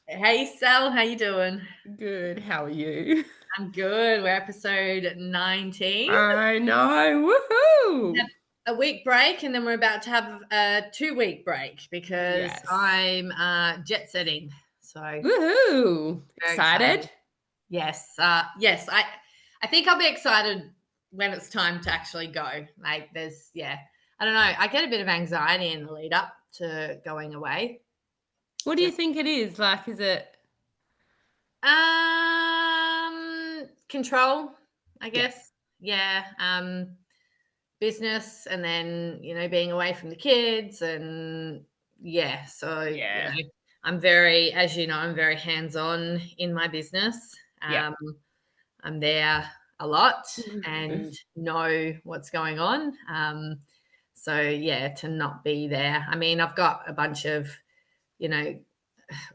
Hey Sal, how you doing? Good. How are you? I'm good. We're episode 19. I know. We Woohoo! had a week break and then we're about to have a 2 week break because Yes. I'm jet setting. So Woohoo! very excited. Excited? Yes. I think I'll be excited when it's time to actually go. Like I don't know. I get a bit of anxiety in the lead up to going away. What do you Just think it is? Like, is it? control, I Yeah. guess. Yeah. Business and then being away from the kids and Yeah. I'm very, as you know, I'm very hands-on in my business. Yeah. I'm there a lot and Yes. know what's going on. So yeah, to not be there, I mean, I've got a bunch of you know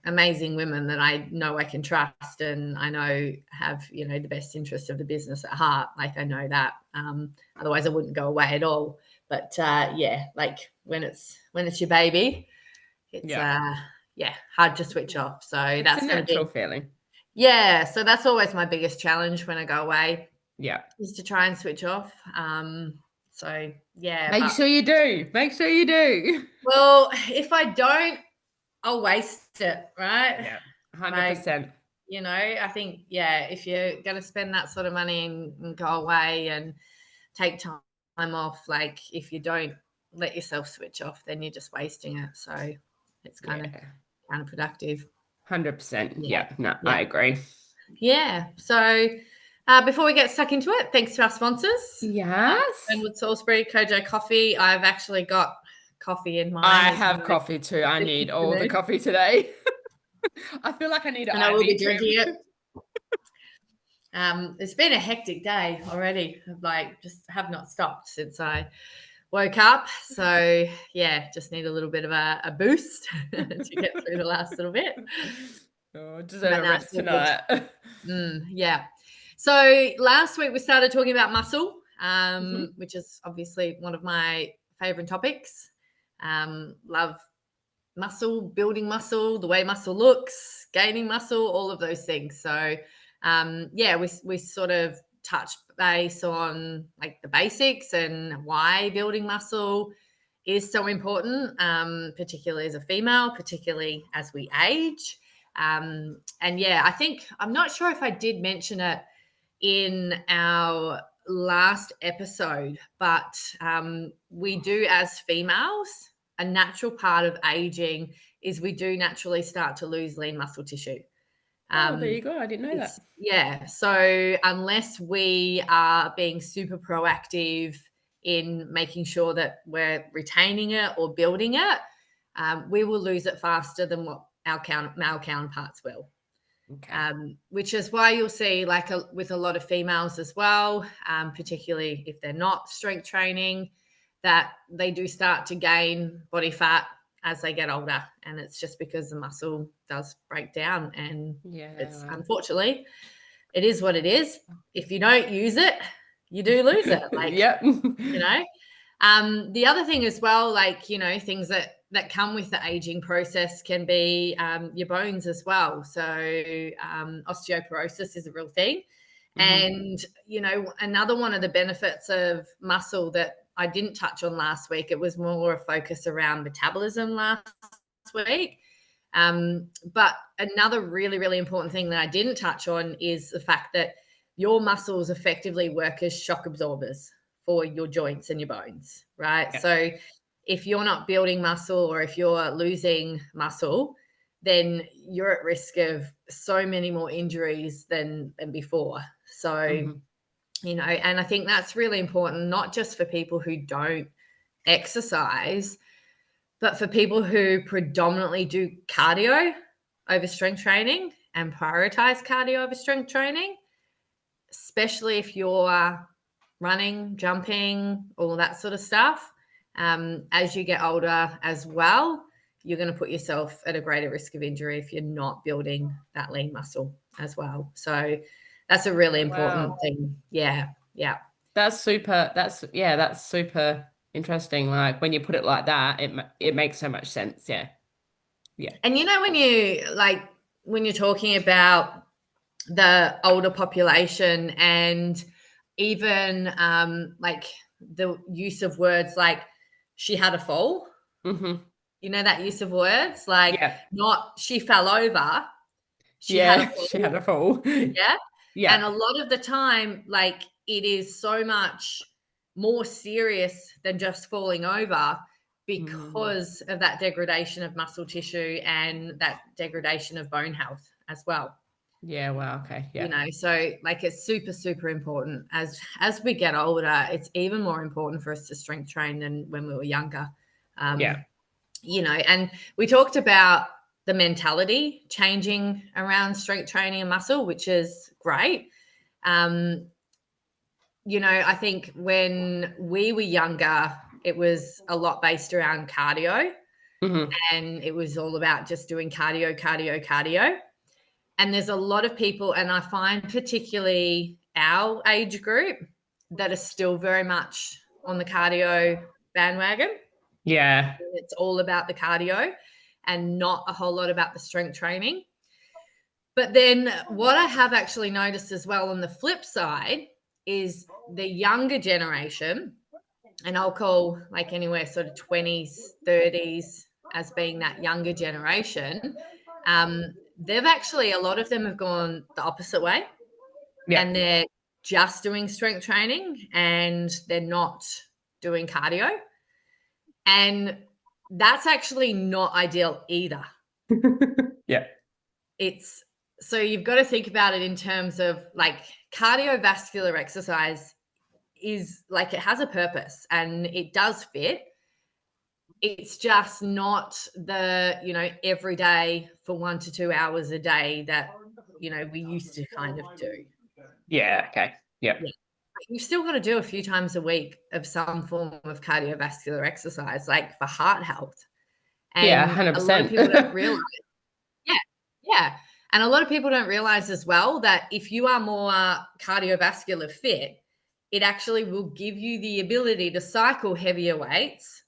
amazing women that I know I can trust and I know have, the best interest of the business at heart. Like I know that. Otherwise I wouldn't go away at all. But yeah, like when it's your baby, it's Yeah. yeah, hard to switch off. So It's a that's going to natural be feeling. yeah, so that's always my biggest challenge when I go away Yeah. is to try and switch off. So yeah, Make but sure you do. Make sure you do. well, if I don't, I'll waste it, right? Yeah. Like 100%. I think, yeah, if you're going to spend that sort of money and go away and take time off, like if you don't let yourself switch off, then you're just wasting it. So it's kind of Yeah. counterproductive. 100%. Yeah. Yeah. No, I Yeah. agree. Yeah. So before we get stuck into it, thanks to our sponsors, Yes. Glenwood Salisbury, Kojo Coffee. I've actually got coffee in mine I as have my coffee too. I this need all the afternoon, coffee today. I feel like I need and I an will be IV drip. drinking it. It's been a hectic day already. Like, just have not stopped since I woke up. So, yeah, just need a little bit of a boost to get through the last little bit. Oh, deserve But a that's rest all good. tonight. Yeah. So, last week we started talking about muscle, Mhm. which is obviously one of my favorite topics. Love muscle, building muscle, the way muscle looks, gaining muscle, all of those things. So, yeah, we sort of touched base on like the basics and why building muscle is so important, particularly as a female, particularly as we age. And yeah, I think I'm not sure if I did mention it in our last episode, but we do as females, a natural part of aging is we do naturally start to lose lean muscle tissue. Oh, there Um, you go. I didn't know it's that. yeah. So unless we are being super proactive in making sure that we're retaining it or building it, we will lose it faster than what our male counterparts will. Okay. Which is why you'll see, like with a lot of females as well, particularly if they're not strength training, that they do start to gain body fat as they get older. And it's just because the muscle does break down. And it's Yeah. unfortunately, it is what it is. If you don't use it, you do lose it. Like, Yep. you know, the other thing as well, like things that come with the aging process can be your bones as well. So osteoporosis is a real thing, Mhm. and another one of the benefits of muscle that I didn't touch on last week. It was more a focus around metabolism last week. But another really, really important thing that I didn't touch on is the fact that your muscles effectively work as shock absorbers for your joints and your bones, right? Yeah. So if you're not building muscle or if you're losing muscle, then you're at risk of so many more injuries than before. So, Mhm. and I think that's really important, not just for people who don't exercise, but for people who predominantly do cardio over strength training and prioritize cardio over strength training, especially if you're running, jumping, all that sort of stuff, as you get older as well, you're going to put yourself at a greater risk of injury if you're not building that lean muscle as well. So that's a really important Wow. thing. Yeah. Yeah. That's super. That's super interesting. Like when you put it like that, it makes so much sense. Yeah. Yeah. And when you like when you're talking about the older population and even like the use of words like she had a fall, Mm-hmm. you know, that use of words, like Yeah. not she fell over, she had a Yeah. She fall. had a fall. Yeah. And Yeah. a lot of the time, like it is so much more serious than just falling over Mm. because of that degradation of muscle tissue and that degradation of bone health as well. Yeah. Wow. Okay. You Yeah. know, so like it's super, super important as we get older. It's even more important for us to strength train than when we were younger. Yeah. You know, and we talked about the mentality changing around strength training and muscle, which is great. Um, you know, I think when we were younger, it was a lot based around cardio, Mm-hmm. and it was all about just doing cardio, cardio, cardio. And there's a lot of people, and I find particularly our age group, that are still very much on the cardio bandwagon. Yeah. It's all about the cardio and not a whole lot about the strength training. But then what I have actually noticed as well on the flip side is the younger generation, and I'll call like anywhere sort of 20s, 30s as being that younger generation. They've actually, a lot of them have gone the opposite way, Yeah. and they're just doing strength training and they're not doing cardio. And that's actually not ideal either. Yeah. It's so you've got to think about it in terms of like cardiovascular exercise is like it has a purpose and it does fit. It's just not the, you know, every day for 1 to 2 hours a day that, you know, we used to kind of do. Yeah. Okay. Yeah. Yeah. You've still got to do a few times a week of some form of cardiovascular exercise, like for heart health. Yeah. And a lot of 100%. people don't realize. Yeah. Yeah. And a lot of people don't realize as well that if you are more cardiovascular fit, it actually will give you the ability to cycle heavier weights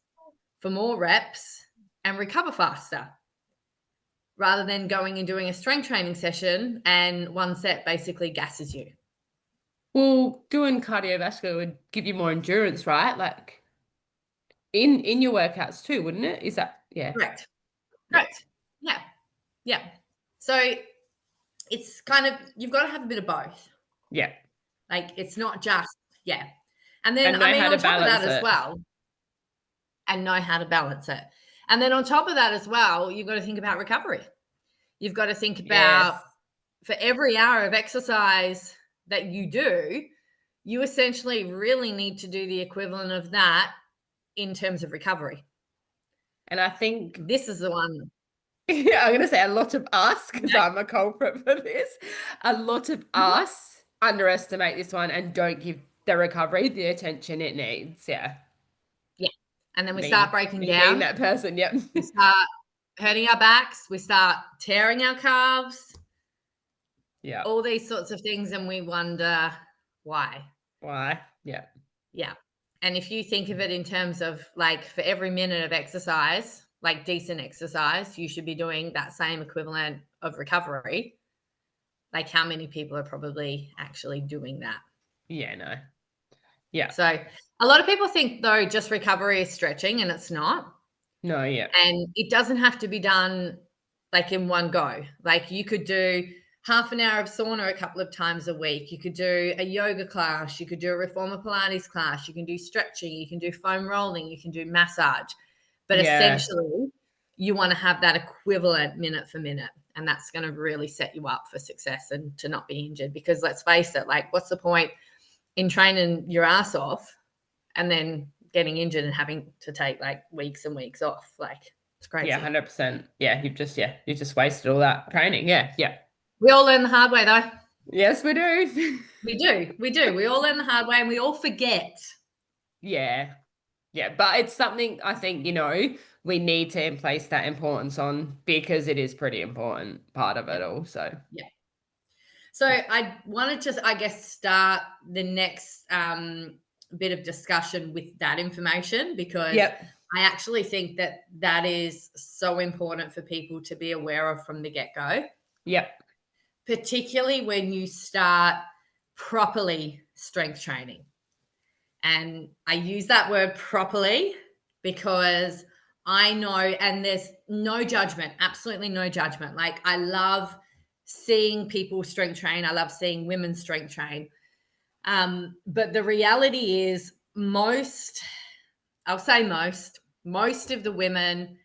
for more reps and recover faster rather than going and doing a strength training session and one set basically gasses you. Well, doing cardiovascular would give you more endurance, right? Like in your workouts too, wouldn't it? Is that yeah. Correct. Yeah. Correct. Yeah. Yeah. So it's kind of, you've got to have a bit of both. Yeah. Like it's not just, yeah. And then, And know I mean, how to on top of that balance as it. well, and know how to balance it. And then on top of that as well, you've got to think about recovery. You've got to think Yes. about for every hour of exercise that you do, you essentially really need to do the equivalent of that in terms of recovery. And I think This is the one. yeah, I'm going to say a lot of us, because I'm a culprit for this. A lot of us underestimate this one and don't give the recovery the attention it needs. Yeah. Yeah. And then we start Me, breaking me being down. that person. Yep. We start hurting our backs. We start tearing our calves, Yeah. all these sorts of things. And we wonder why. Why? Yeah. Yeah. And if you think of it in terms of like for every minute of exercise, like decent exercise, you should be doing that same equivalent of recovery. Like how many people are probably actually doing that? Yeah. No. Yeah. So a lot of people think though just recovery is stretching, and it's not. No. Yeah. And it doesn't have to be done like in one go. Like you could do half an hour of sauna a couple of times a week. You could do a yoga class. You could do a reformer Pilates class. You can do stretching. You can do foam rolling. You can do massage. But Yeah. essentially, you want to have that equivalent minute for minute. And that's going to really set you up for success and to not be injured. Because let's face it, like, what's the point in training your ass off and then getting injured and having to take like weeks and weeks off? Like, it's crazy. Yeah. 100%. Yeah. You just wasted all that training. Yeah. Yeah. We all learn the hard way, though. Yes, we do. We do. We do. We all learn the hard way and we all forget. Yeah. Yeah. But it's something I think, we need to place that importance on because it is pretty important part of it all. So, yeah. So I wanted to, I guess, start the next bit of discussion with that information because yep. I actually think that is so important for people to be aware of from the get-go. Yep. particularly when you start properly strength training. And I use that word properly because I know, and there's no judgment, absolutely no judgment. Like, I love seeing people strength train. I love seeing women strength train. But the reality is I'll say most of the women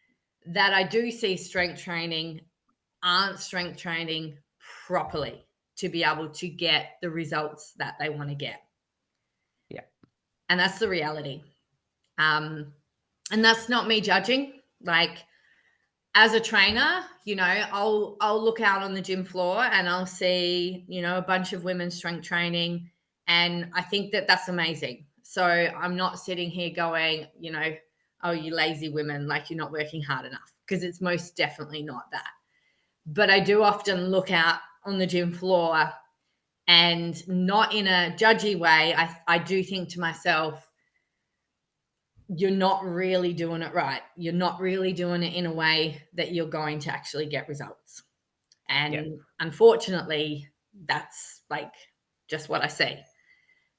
that I do see strength training aren't strength training properly to be able to get the results that they want to get. Yeah. And that's the reality. And that's not me judging. Like, as a trainer, you know, I'll look out on the gym floor and I'll see, you know, a bunch of women strength training, and I think that that's amazing. So I'm not sitting here going, you know, oh, you lazy women, like you're not working hard enough, because it's most definitely not that. But I do often look out on the gym floor, and not in a judgy way. I do think to myself, you're not really doing it right. You're not really doing it in a way that you're going to actually get results. And unfortunately, that's like just what I see.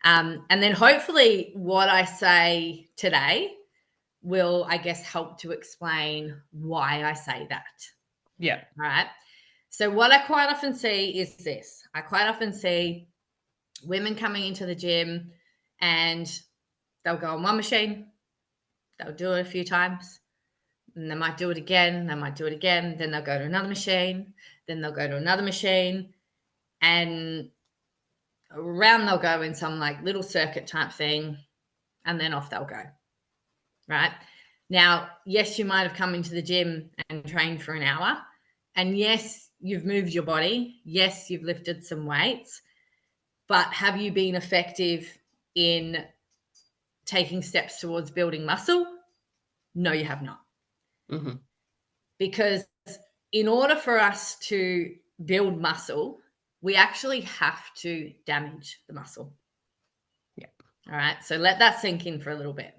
And then hopefully what I say today will, I guess, help to explain why I say that. Yeah. All right. So what I quite often see is this. I quite often see women coming into the gym and they'll go on one machine, they'll do it a few times, and they might do it again, they might do it again, then they'll go to another machine, then they'll go to another machine, and around they'll go in some like little circuit type thing, and then off they'll go. Right? Now, yes, you might have come into the gym and trained for an hour, and yes, you've moved your body. Yes, you've lifted some weights, but have you been effective in taking steps towards building muscle? No, you have not. Mm-hmm. Because in order for us to build muscle, we actually have to damage the muscle. Yeah. All right. So let that sink in for a little bit.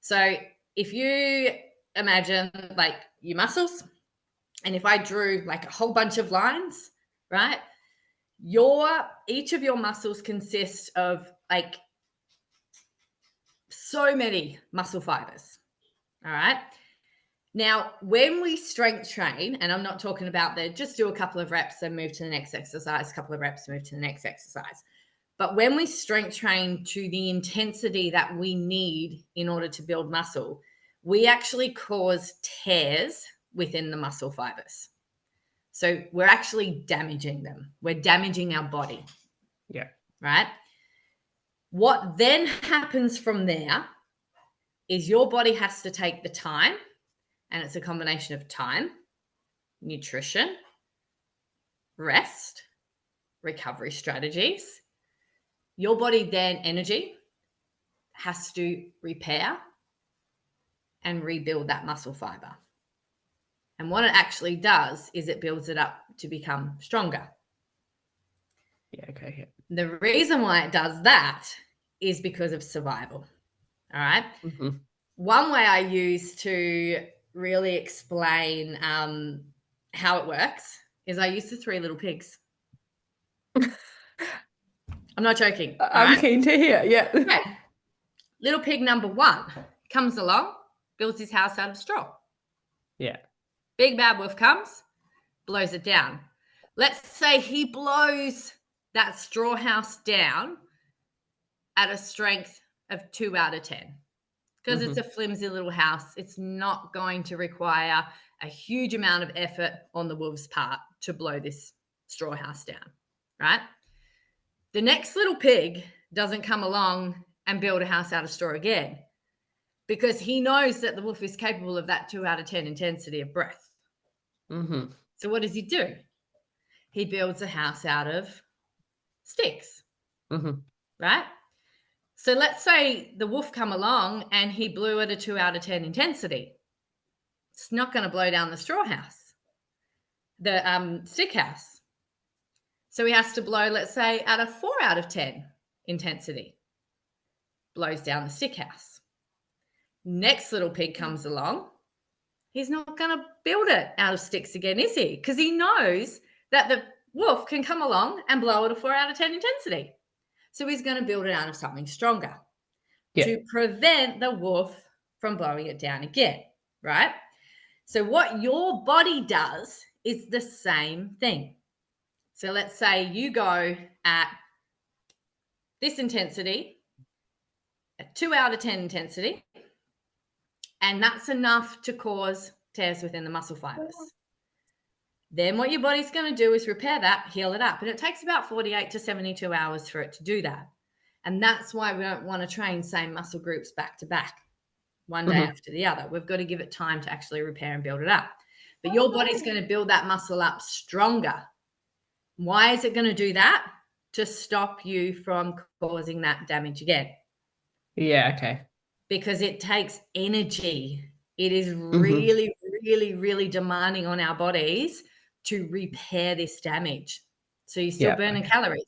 So if you imagine like your muscles, and if I drew like a whole bunch of lines, right? Each of your muscles consists of like so many muscle fibers. All right. Now, when we strength train, and I'm not talking about just do a couple of reps and move to the next exercise, couple of reps, move to the next exercise. But when we strength train to the intensity that we need in order to build muscle, we actually cause tears within the muscle fibers. So we're actually damaging them. We're damaging our body. Yeah. Right? What then happens from there is your body has to take the time, and it's a combination of time, nutrition, rest, recovery strategies. Your body then, energy, has to repair and rebuild that muscle fiber. And what it actually does is it builds it up to become stronger. Yeah. Okay. Yeah. The reason why it does that is because of survival. All right. Mm-hmm. One way I use to really explain how it works is I use the three little pigs. I'm not joking. I'm keen to hear. Yeah. Okay. Little pig number 1 comes along, builds his house out of straw. Yeah. Big bad wolf comes, blows it down. Let's say he blows that straw house down at a strength of 2 out of 10. Because it's a flimsy little house, it's not going to require a huge amount of effort on the wolf's part to blow this straw house down, right? The next little pig doesn't come along and build a house out of straw again, because he knows that the wolf is capable of that 2 out of 10 intensity of breath. Mm-hmm. So what does he do? He builds a house out of sticks, right? So let's say the wolf come along and he blew at a 2 out of 10 intensity. It's not going to blow down the straw house, the stick house. So he has to blow, let's say, at a 4 out of 10 intensity. Blows down the stick house. Next little pig comes along. He's not going to build it out of sticks again, is he? Because he knows that the wolf can come along and blow it a 4 out of 10 intensity. So he's going to build it out of something stronger to prevent the wolf from blowing it down again, right? So what your body does is the same thing. So let's say you go at this intensity, a 2 out of 10 intensity, and that's enough to cause tears within the muscle fibers. Then what your body's going to do is repair that, heal it up. And it takes about 48 to 72 hours for it to do that. And that's why we don't want to train same muscle groups back to back, one day after the other. We've got to give it time to actually repair and build it up. But your body's going to build that muscle up stronger. Why is it going to do that? To stop you from causing that damage again. Yeah, okay. Because it takes energy. It is really, really, really demanding on our bodies to repair this damage. So you're still burning calories,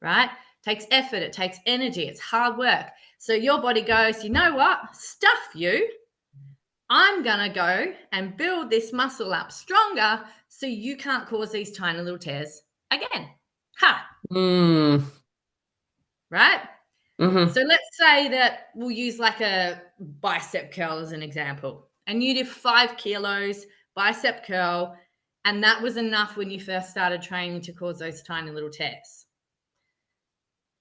right? It takes effort. It takes energy. It's hard work. So your body goes, you know what? Stuff you. I'm going to go and build this muscle up stronger so you can't cause these tiny little tears again. Ha! Right? So let's say that we'll use like a bicep curl as an example. And you did 5 kilos bicep curl, and that was enough when you first started training to cause those tiny little tears.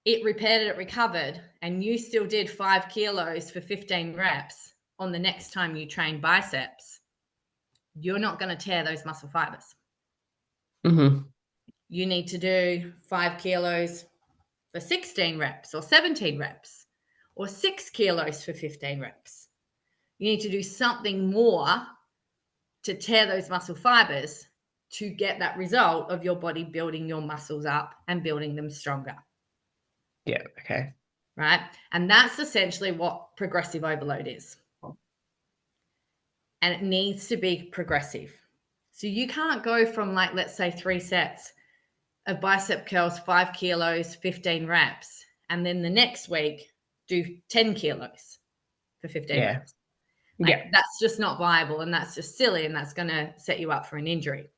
It repaired it, recovered, and you still did 5 kilos for 15 reps on the next time you train biceps. You're not going to tear those muscle fibers. You need to do 5 kilos for 16 reps or 17 reps or 6 kilos for 15 reps. You need to do something more to tear those muscle fibers to get that result of your body building your muscles up and building them stronger. Yeah, okay. Right? And that's essentially what progressive overload is. And it needs to be progressive. So you can't go from, like, let's say 3 sets of bicep curls, 5 kilos, 15 reps, and then the next week do 10 kilos for 15 reps. That's just not viable, and that's just silly, and that's going to set you up for an injury.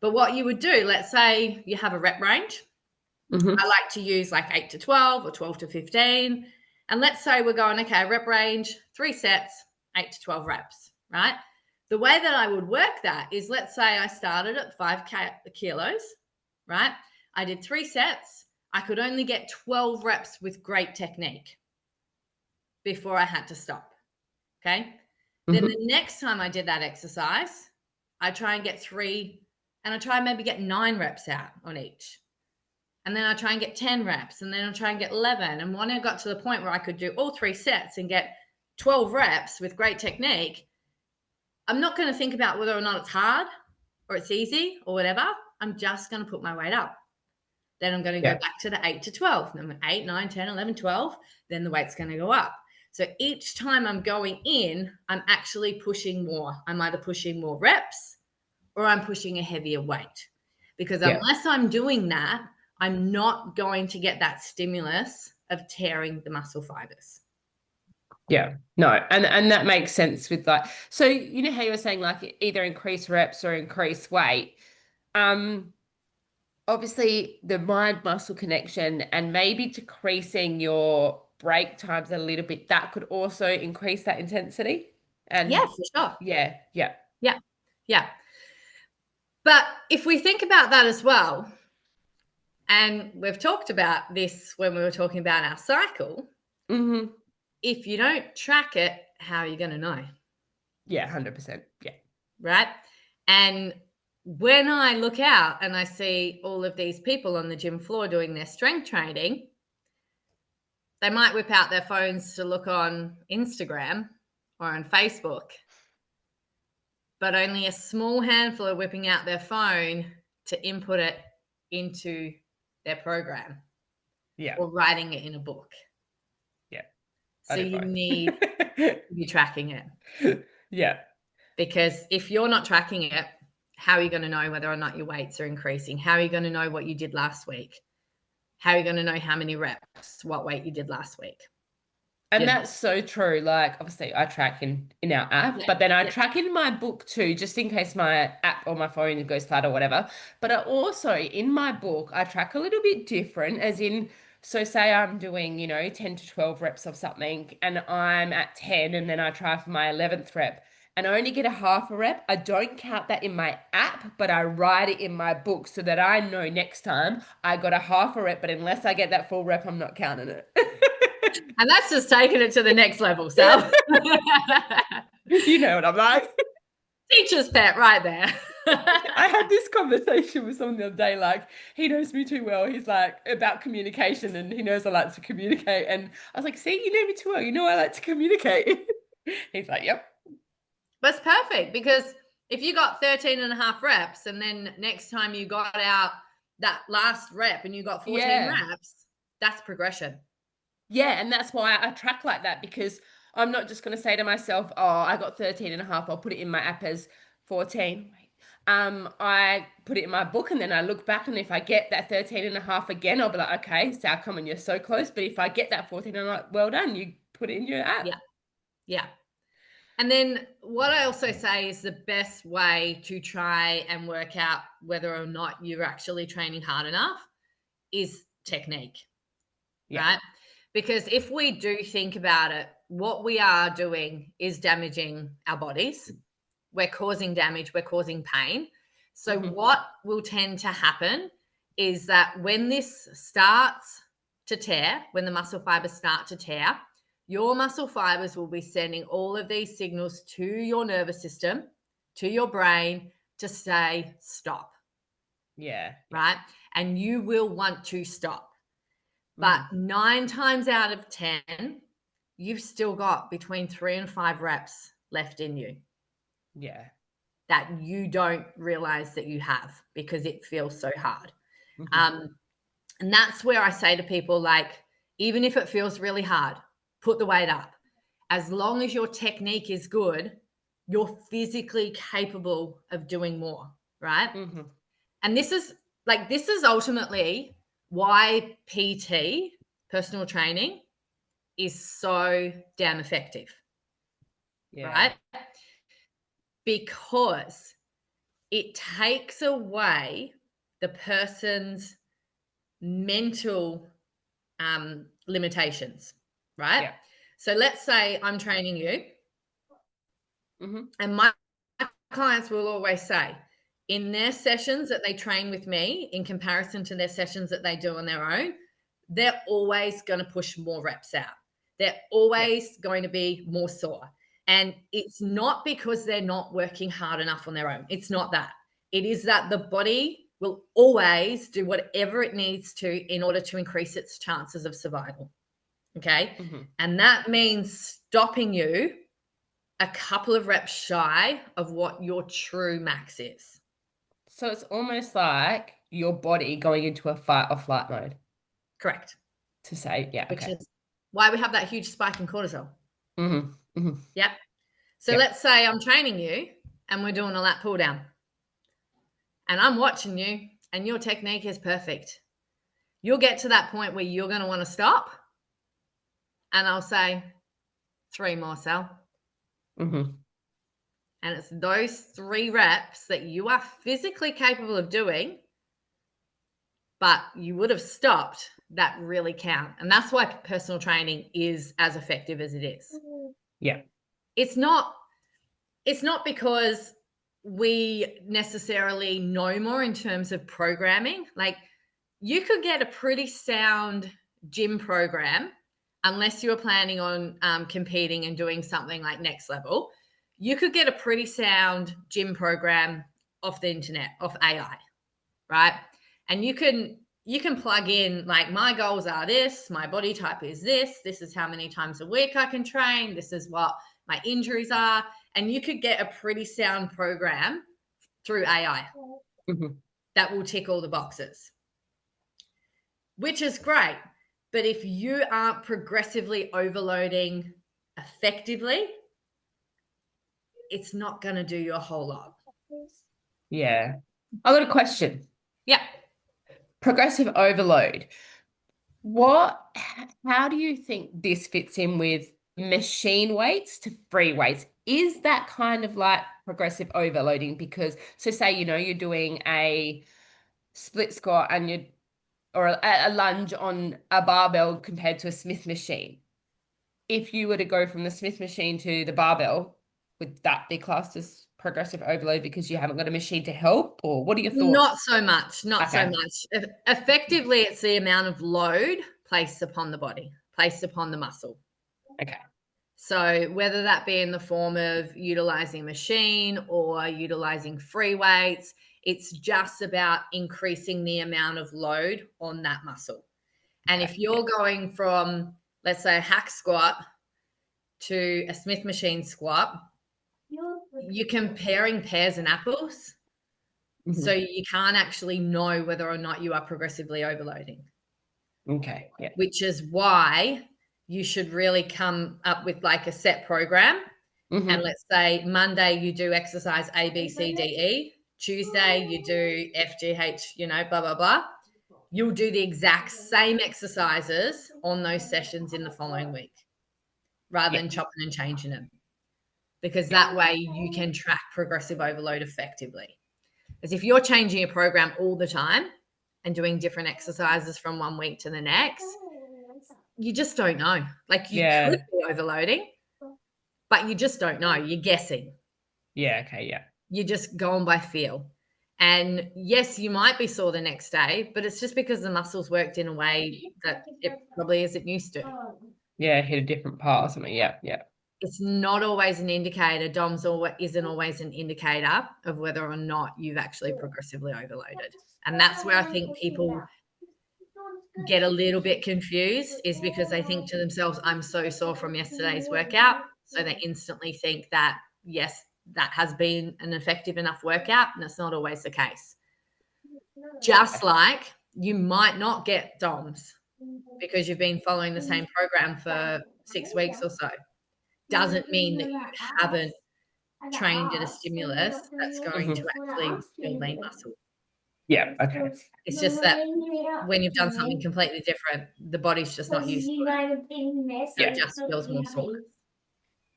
But what you would do, let's say you have a rep range. I like to use like 8 to 12 or 12 to 15. And let's say we're going, okay, rep range, 3 sets, 8 to 12 reps, right? The way that I would work that is, let's say I started at 5 kilos, right? I did 3 sets. I could only get 12 reps with great technique before I had to stop, okay? Then the next time I did that exercise, I try and get 3, and I try and maybe get 9 reps out on each. And then I try and get 10 reps, and then I try and get 11. And when I got to the point where I could do all 3 sets and get 12 reps with great technique, I'm not going to think about whether or not it's hard or it's easy or whatever. I'm just going to put my weight up. Then I'm going to go back to the 8 to 12. Then 8, 9, 10, 11, 12. Then the weight's going to go up. So each time I'm going in, I'm actually pushing more. I'm either pushing more reps or I'm pushing a heavier weight. Because unless I'm doing that, I'm not going to get that stimulus of tearing the muscle fibers. Yeah, no, and that makes sense with like, so you know how you were saying like either increase reps or increase weight. Obviously the mind muscle connection and maybe decreasing your break times a little bit, that could also increase that intensity. And yeah, for sure. Yeah. But if we think about that as well, and we've talked about this when we were talking about our cycle, if you don't track it, how are you going to know? Yeah, 100%. Yeah. Right? And when I look out and I see all of these people on the gym floor doing their strength training, they might whip out their phones to look on Instagram or on Facebook, but only a small handful are whipping out their phone to input it into their program. Yeah. Or writing it in a book. Yeah. So you need to be tracking it. Yeah. Because if you're not tracking it, how are you going to know whether or not your weights are increasing? How are you going to know what you did last week? How are you going to know how many reps, what weight you did last week? And Yeah. that's so true. Like, obviously, I track in our app, Yeah. but then I Yeah. track in my book too, just in case my app or my phone goes flat or whatever. But I also, in my book, I track a little bit different, as in, so say I'm doing, 10 to 12 reps of something and I'm at 10 and then I try for my 11th rep and I only get a half a rep. I don't count that in my app, but I write it in my book so that I know next time I got a half a rep, but unless I get that full rep, I'm not counting it. And that's just taking it to the next level, Sal. You know what I'm like. Teacher's pet right there. I had this conversation with someone the other day, like, he knows me too well. He's like, about communication, and he knows I like to communicate. And I was like, see, you know me too well. You know I like to communicate. He's like, yep. That's perfect, because if you got 13 and a half reps and then next time you got out that last rep and you got 14 Yeah. reps, that's progression. Yeah. And that's why I track like that, because I'm not just going to say to myself, oh, I got 13 and a half. I'll put it in my app as 14. I put it in my book and then I look back, and if I get that 13 and a half again, I'll be like, okay, so come on, you're so close. But if I get that 14, I'm like, well done, you put it in your app. Yeah. Yeah. And then what I also say is the best way to try and work out whether or not you're actually training hard enough is technique, Yeah. right? Because if we do think about it, what we are doing is damaging our bodies. We're causing damage, we're causing pain. So, what will tend to happen is that when this starts to tear, when the muscle fibers start to tear, your muscle fibers will be sending all of these signals to your nervous system, to your brain to say, stop. Yeah. Right. And you will want to stop. But 9 times out of 10, you've still got between 3 and 5 reps left in you. Yeah. That you don't realize that you have because it feels so hard. And that's where I say to people, like, even if it feels really hard, put the weight up. As long as your technique is good, you're physically capable of doing more, right? And this is ultimately why PT, personal training, is so damn effective, right? Because it takes away the person's mental limitations, right? Yeah. So let's say I'm training you, and my clients will always say, in their sessions that they train with me, in comparison to their sessions that they do on their own, they're always going to push more reps out. They're always going to be more sore. And it's not because they're not working hard enough on their own. It's not that. It is that the body will always do whatever it needs to in order to increase its chances of survival. Okay. And that means stopping you a couple of reps shy of what your true max is. So it's almost like your body going into a fight or flight mode. Correct. To say, yeah, Which okay. is why we have that huge spike in cortisol. Yep. So Yep. let's say I'm training you and we're doing a lat pull down. And I'm watching you and your technique is perfect. You'll get to that point where you're going to want to stop. And I'll say, 3 more, Sal. And it's those 3 reps that you are physically capable of doing, but you would have stopped, that really count. And that's why personal training is as effective as it is. Yeah. It's not because we necessarily know more in terms of programming. Like, you could get a pretty sound gym program, unless you were planning on competing and doing something like next level. You could get a pretty sound gym program off the internet, off AI, right? And you can plug in, like, my goals are this, my body type is this is how many times a week I can train, this is what my injuries are, and you could get a pretty sound program through AI that will tick all the boxes, which is great. But if you aren't progressively overloading effectively, it's not going to do you a whole lot. Yeah. I got a question. Yeah. Progressive overload. How do you think this fits in with machine weights to free weights? Is that kind of like progressive overloading? Because, so say, you're doing a split squat and or a lunge on a barbell compared to a Smith machine. If you were to go from the Smith machine to the barbell, would that be classed as progressive overload because you haven't got a machine to help? Or what are your thoughts? Not so much, not so Okay. much. Effectively, it's the amount of load placed upon the body, placed upon the muscle. Okay. So whether that be in the form of utilizing machine or utilizing free weights, it's just about increasing the amount of load on that muscle. And if you're going from, let's say, a hack squat to a Smith machine squat, you're comparing pears and apples. So you can't actually know whether or not you are progressively overloading. Okay. Yeah. Which is why you should really come up with like a set program. And let's say Monday you do exercise A, B, C, D, E. Tuesday you do F, G, H, blah, blah, blah. You'll do the exact same exercises on those sessions in the following week rather than chopping and changing them. Because that way you can track progressive overload effectively. Because if you're changing your program all the time and doing different exercises from one week to the next, you just don't know. Like you could be overloading, but you just don't know. You're guessing. Yeah. Okay. Yeah. You're just going by feel. And yes, you might be sore the next day, but it's just because the muscles worked in a way that it probably isn't used to. Yeah. Hit a different part or something. Yeah. Yeah. It's not always an indicator. DOMS isn't always an indicator of whether or not you've actually progressively overloaded. And that's where I think people get a little bit confused, is because they think to themselves, I'm so sore from yesterday's workout. So they instantly think that, yes, that has been an effective enough workout. And it's not always the case. Just like you might not get DOMS because you've been following the same program for 6 weeks or so. Doesn't mean that you haven't trained at a stimulus that's going to actually build lean muscle. Yeah. Okay. It's just that when you've done something completely different, the body's just not used to it. So it just feels more sore.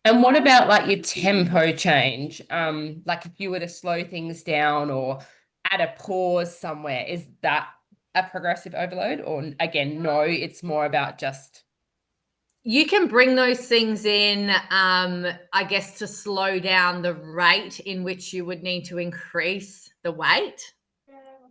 And what about like your tempo change? Like if you were to slow things down or add a pause somewhere, is that a progressive overload? Or again, no, it's more about just. You can bring those things in, I guess, to slow down the rate in which you would need to increase the weight.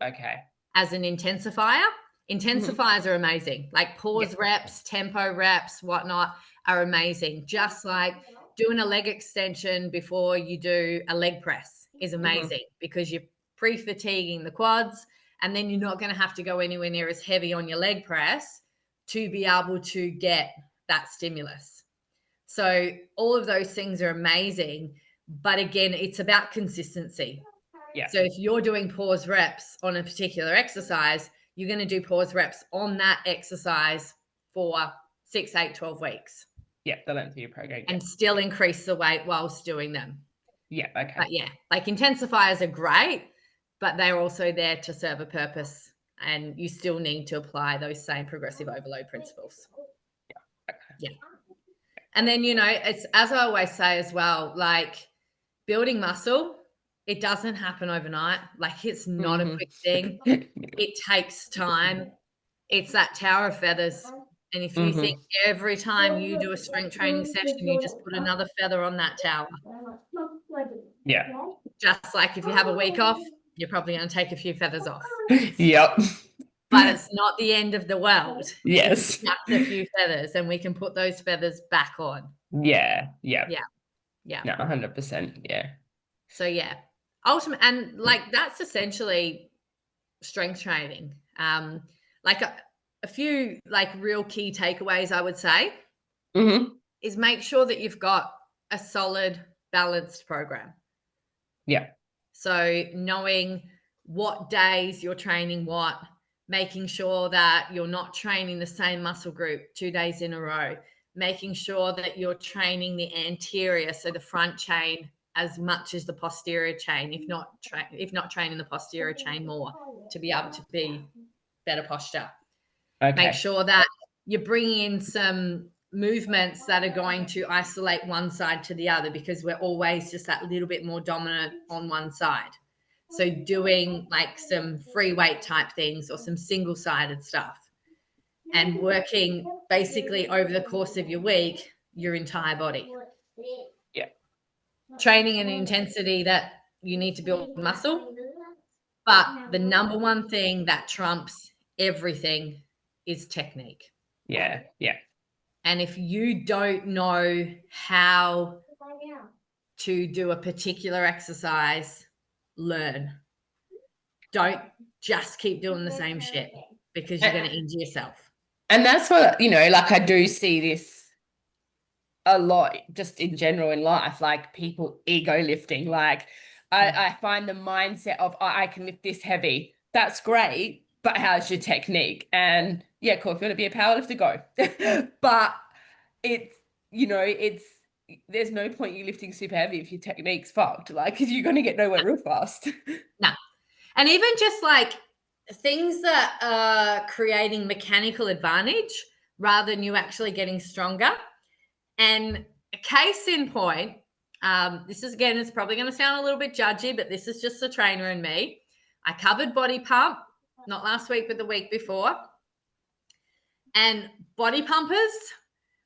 Okay. As an intensifier. Intensifiers are amazing. Like pause reps, tempo reps, whatnot are amazing. Just like doing a leg extension before you do a leg press is amazing because you're pre-fatiguing the quads, and then you're not going to have to go anywhere near as heavy on your leg press to be able to get that stimulus. So all of those things are amazing. But again, it's about consistency. Yeah. So if you're doing pause reps on a particular exercise, you're going to do pause reps on that exercise for 6, 8, 12 weeks. Yeah, the length of your program. And still increase the weight whilst doing them. Yeah, okay. But yeah, like intensifiers are great, but they're also there to serve a purpose, and you still need to apply those same progressive overload principles. Yeah. Okay. Yeah. And then, it's, as I always say as well, like building muscle, it doesn't happen overnight. Like it's not a quick thing. It takes time. It's that tower of feathers. And if you think every time you do a strength training session, you just put another feather on that tower. Yeah. Just like if you have a week off, you're probably going to take a few feathers off. Yep. But it's not the end of the world. Yes. It's just a few feathers, and we can put those feathers back on. Yeah. Yeah. Yeah. Yeah. No, 100%. Yeah. So yeah. Ultimate, and like that's essentially strength training. Like a few like real key takeaways I would say is make sure that you've got a solid, balanced program. Yeah. So knowing what days you're training what, making sure that you're not training the same muscle group 2 days in a row, making sure that you're training the anterior, so the front chain, as much as the posterior chain, if not training the posterior chain more, to be able to be better posture. Make Okay. sure that you're bringing in some movements that are going to isolate one side to the other, because we're always just that little bit more dominant on one side. So doing like some free weight type things or some single-sided stuff, and working basically over the course of your week, your entire body. Yeah. Training an intensity that you need to build muscle. But the number one thing that trumps everything is technique. Yeah. Yeah. And if you don't know how to do a particular exercise, learn. Don't just keep doing the same shit, because you're going to injure yourself. And that's what, like I do see this a lot just in general in life, like people ego lifting. Like I find the mindset of, oh, I can lift this heavy. That's great, but how's your technique? And yeah, cool. If you want to be a powerlifter, go. But it's, there's no point you lifting super heavy if your technique's fucked. Like, because you're going to get nowhere real fast. No. And even just like things that are creating mechanical advantage rather than you actually getting stronger. And a case in point, this is, again, it's probably going to sound a little bit judgy, but this is just the trainer and me. I covered body pump, not last week, but the week before. And body pumpers,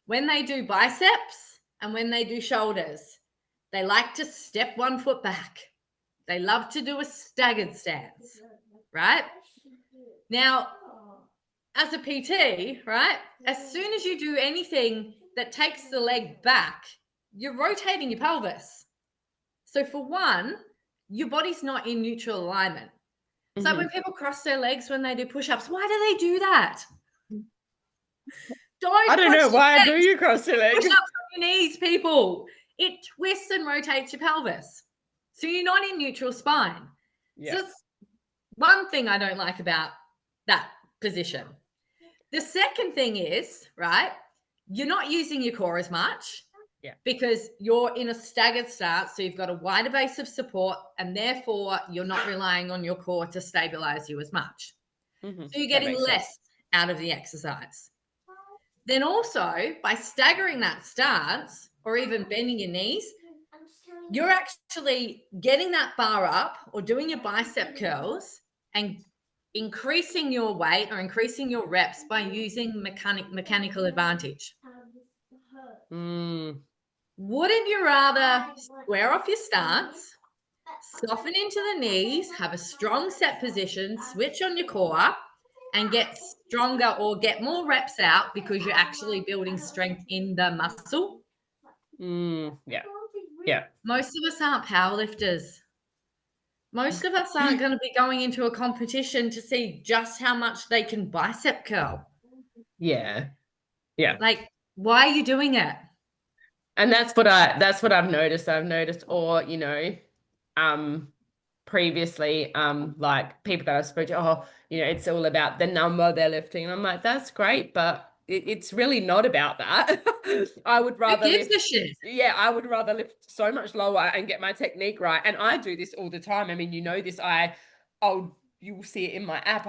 when they do biceps and when they do shoulders, they like to step one foot back. They love to do a staggered stance, right? Now, as a PT, right, as soon as you do anything that takes the leg back, you're rotating your pelvis. So for one, your body's not in neutral alignment. So when people cross their legs when they do push-ups, why do they do that? I don't know. Why do you cross your legs? Push up on your knees, people. It twists and rotates your pelvis. So you're not in neutral spine. Yeah. So that's one thing I don't like about that position. The second thing is, right, you're not using your core as much. Yeah. Because you're in a staggered start. So you've got a wider base of support, and therefore you're not relying on your core to stabilize you as much. Mm-hmm. So you're getting less out of the exercise. Then also, by staggering that stance or even bending your knees, you're actually getting that bar up or doing your bicep curls and increasing your weight or increasing your reps by using mechanical advantage. Wouldn't you rather square off your stance, soften into the knees, have a strong set position, switch on your core, and get stronger or get more reps out because you're actually building strength in the muscle? Yeah. Yeah. Most of us aren't powerlifters. Most of us aren't going to be going into a competition to see just how much they can bicep curl. Yeah. Yeah. Like, why are you doing it? And that's what I've noticed. Or, previously, like people that I spoke to, it's all about the number they're lifting. And I'm like, that's great, but it's really not about that. I would rather lift a shit. Yeah, I would rather lift so much lower and get my technique right. And I do this all the time. I mean, this, you'll see it in my app.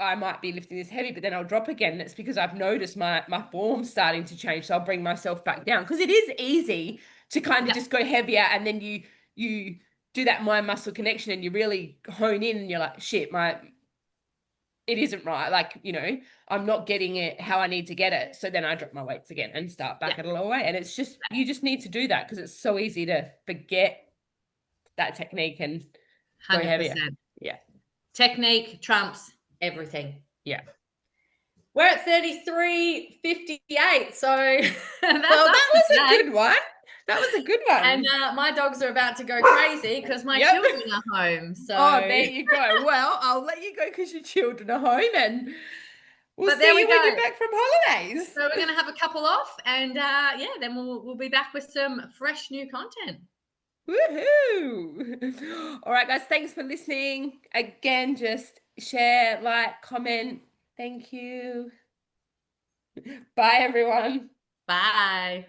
I might be lifting this heavy, but then I'll drop again. And it's because I've noticed my form starting to change. So I'll bring myself back down, because it is easy to kind of just go heavier, and then you do that mind muscle connection and you really hone in and you're like, shit, it isn't right. Like, I'm not getting it how I need to get it. So then I drop my weights again and start back at a lower weight. And it's just, you just need to do that, because it's so easy to forget that technique and 100%. Go heavier. Yeah. Technique trumps everything. Yeah. We're at 33:58. So that was a good one. That was a good one. And my dogs are about to go crazy because my children are home. So there you go. Well, I'll let you go because your children are home, and we'll see you when you're back from holidays. So we're going to have a couple off, and then we'll be back with some fresh new content. Woohoo! All right, guys, thanks for listening. Again, just share, like, comment. Thank you. Bye, everyone. Bye.